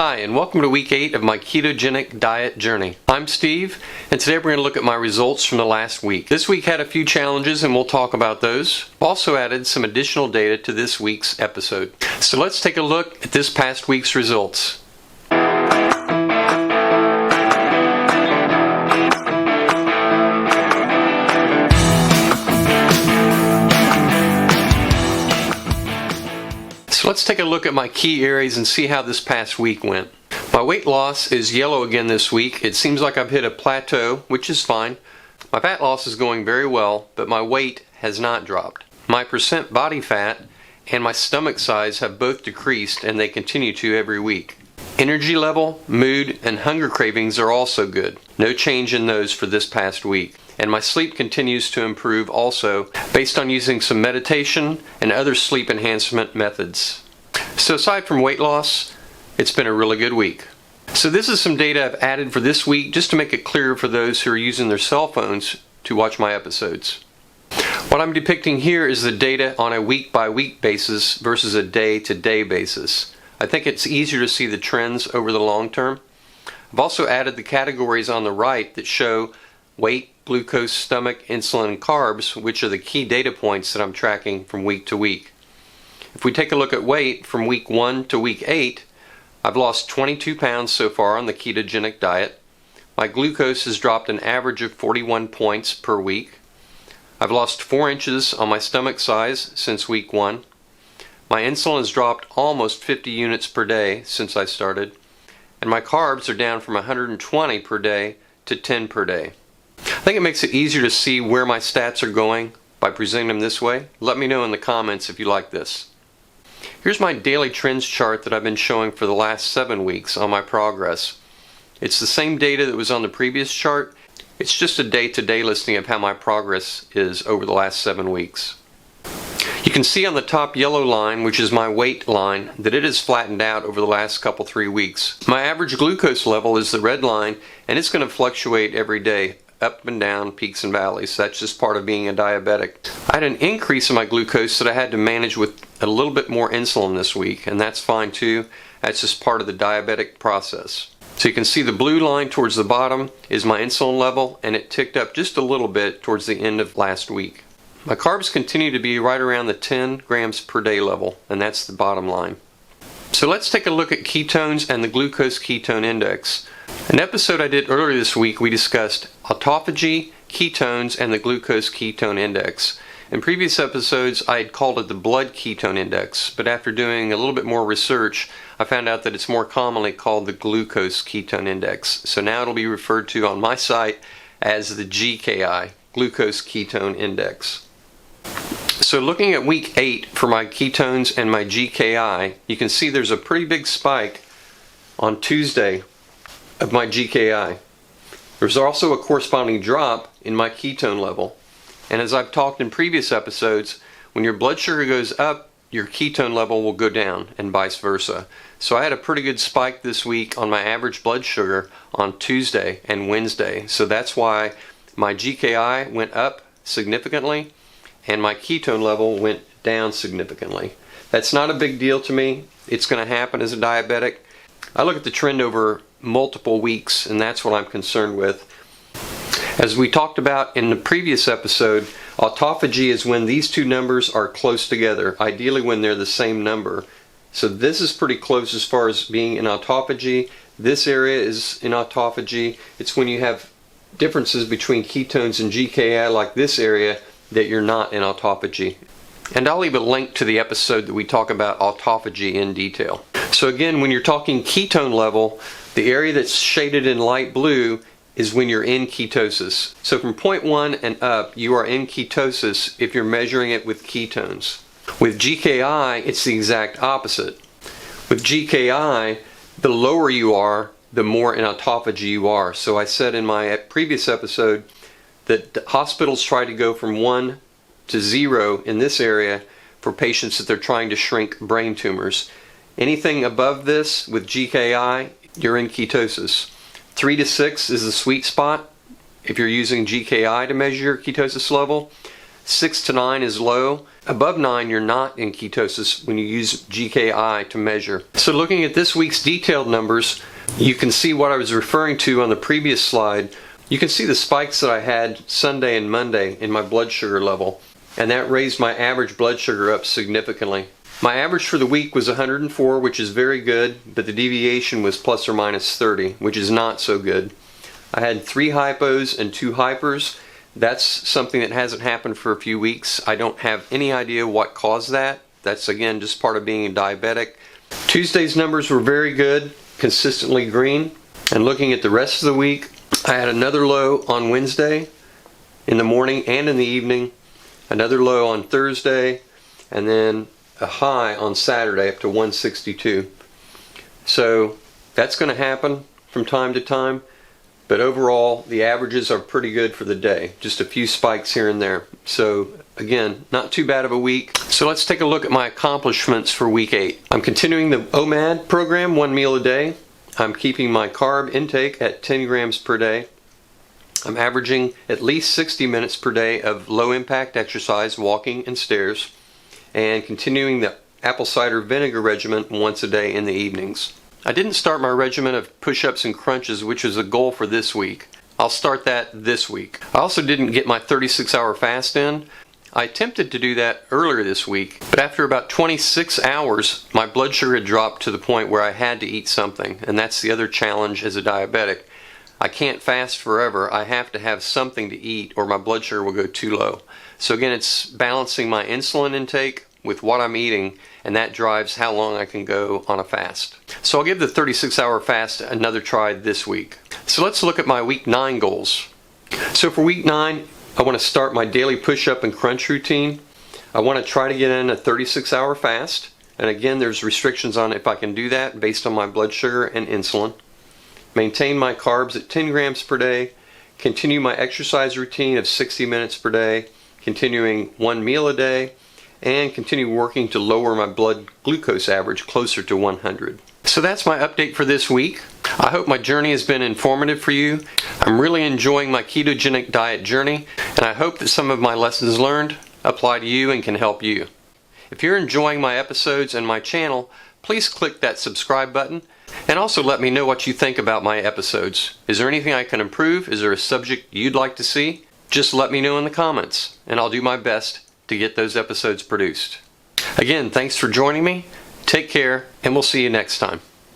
Hi, and welcome to week 8 of my ketogenic diet journey. I'm Steve, and today we're going to look at my results from the last week. This week had a few challenges, and we'll talk about those. I've also added some additional data to this week's episode. So let's take a look at this past week's results. So let's take a look at my key areas and see how this past week went. My weight loss is yellow again this week. It seems like I've hit a plateau, which is fine. My fat loss is going very well, but my weight has not dropped. My percent body fat and my stomach size have both decreased, and they continue to every week. Energy level, mood, and hunger cravings are also good. No change in those for this past week. And my sleep continues to improve also based on using some meditation and other sleep enhancement methods. So aside from weight loss, it's been a really good week. So this is some data I've added for this week just to make it clearer for those who are using their cell phones to watch my episodes. What I'm depicting here is the data on a week-by-week basis versus a day-to-day basis. I think it's easier to see the trends over the long term. I've also added the categories on the right that show weight, glucose, stomach, insulin, and carbs, which are the key data points that I'm tracking from week to week. If we take a look at weight from week 1 to week 8, I've lost 22 pounds so far on the ketogenic diet. My glucose has dropped an average of 41 points per week. I've lost 4 inches on my stomach size since week 1. My insulin has dropped almost 50 units per day since I started. And my carbs are down from 120 per day to 10 per day. I think it makes it easier to see where my stats are going by presenting them this way. Let me know in the comments if you like this. Here's my daily trends chart that I've been showing for the last 7 weeks on my progress. It's the same data that was on the previous chart. It's just a day-to-day listing of how my progress is over the last 7 weeks. You can see on the top yellow line, which is my weight line, that it has flattened out over the last 3 weeks. My average glucose level is the red line, and it's going to fluctuate every day, up and down, peaks and valleys. That's just part of being a diabetic. I had an increase in my glucose that I had to manage with a little bit more insulin this week, and that's fine too. That's just part of the diabetic process. So you can see the blue line towards the bottom is my insulin level, and it ticked up just a little bit towards the end of last week. My carbs continue to be right around the 10 grams per day level, and that's the bottom line. So let's take a look at ketones and the glucose ketone index. An episode I did earlier this week, we discussed autophagy, ketones, and the glucose ketone index. In previous episodes, I had called it the blood ketone index, but after doing a little bit more research, I found out that it's more commonly called the glucose ketone index. So now it'll be referred to on my site as the GKI, glucose ketone index. So looking at week 8 for my ketones and my GKI, you can see there's a pretty big spike on Tuesday of my GKI. There's also a corresponding drop in my ketone level. And as I've talked in previous episodes, when your blood sugar goes up, your ketone level will go down, and vice versa. So I had a pretty good spike this week on my average blood sugar on Tuesday and Wednesday. So that's why my GKI went up significantly and my ketone level went down significantly. That's not a big deal to me. It's going to happen as a diabetic. I look at the trend over multiple weeks, and that's what I'm concerned with. As we talked about in the previous episode, autophagy is when these two numbers are close together, ideally when they're the same number. So this is pretty close as far as being in autophagy. This area is in autophagy. It's when you have differences between ketones and GKI like this area that you're not in autophagy. And I'll leave a link to the episode that we talk about autophagy in detail. So again, when you're talking ketone level, the area that's shaded in light blue is when you're in ketosis. So from point 1 and up, you are in ketosis if you're measuring it with ketones. With GKI, it's the exact opposite. With GKI, the lower you are, the more in autophagy you are. So I said in my previous episode that hospitals try to go from 1 to 0 in this area for patients that they're trying to shrink brain tumors. Anything above this with GKI, you're in ketosis. 3 to 6 is the sweet spot if you're using GKI to measure your ketosis level. 6 to 9 is low. Above 9, you're not in ketosis when you use GKI to measure. So looking at this week's detailed numbers, you can see what I was referring to on the previous slide. You can see the spikes that I had Sunday and Monday in my blood sugar level, and that raised my average blood sugar up significantly. My average for the week was 104, which is very good, but the deviation was plus or minus 30, which is not so good. I had 3 hypos and 2 hypers. That's something that hasn't happened for a few weeks. I don't have any idea what caused that. That's again just part of being a diabetic. Tuesday's numbers were very good, consistently green. And looking at the rest of the week, I had another low on Wednesday in the morning and in the evening, another low on Thursday, and then a high on Saturday up to 162. So that's going to happen from time to time. But overall, the averages are pretty good for the day. Just a few spikes here and there. So again, not too bad of a week. So let's take a look at my accomplishments for week 8. I'm continuing the OMAD program, 1 meal a day. I'm keeping my carb intake at 10 grams per day. I'm averaging at least 60 minutes per day of low impact exercise, walking and stairs. And continuing the apple cider vinegar regimen once a day in the evenings. I didn't start my regimen of push-ups and crunches, which is a goal for this week. I'll start that this week. I also didn't get my 36-hour fast in. I attempted to do that earlier this week, but after about 26 hours, my blood sugar had dropped to the point where I had to eat something, and that's the other challenge as a diabetic. I can't fast forever. I have to have something to eat or my blood sugar will go too low. So again, it's balancing my insulin intake with what I'm eating, and that drives how long I can go on a fast. So I'll give the 36-hour fast another try this week. So let's look at my week 9 goals. So for week 9, I want to start my daily push-up and crunch routine. I want to try to get in a 36-hour fast, and again there's restrictions on if I can do that based on my blood sugar and insulin. Maintain my carbs at 10 grams per day, continue my exercise routine of 60 minutes per day, continuing 1 meal a day, and continue working to lower my blood glucose average closer to 100. So that's my update for this week. I hope my journey has been informative for you. I'm really enjoying my ketogenic diet journey, and I hope that some of my lessons learned apply to you and can help you. If you're enjoying my episodes and my channel, please click that subscribe button, and also let me know what you think about my episodes. Is there anything I can improve? Is there a subject you'd like to see? Just let me know in the comments, and I'll do my best to get those episodes produced. Again, thanks for joining me. Take care, and we'll see you next time.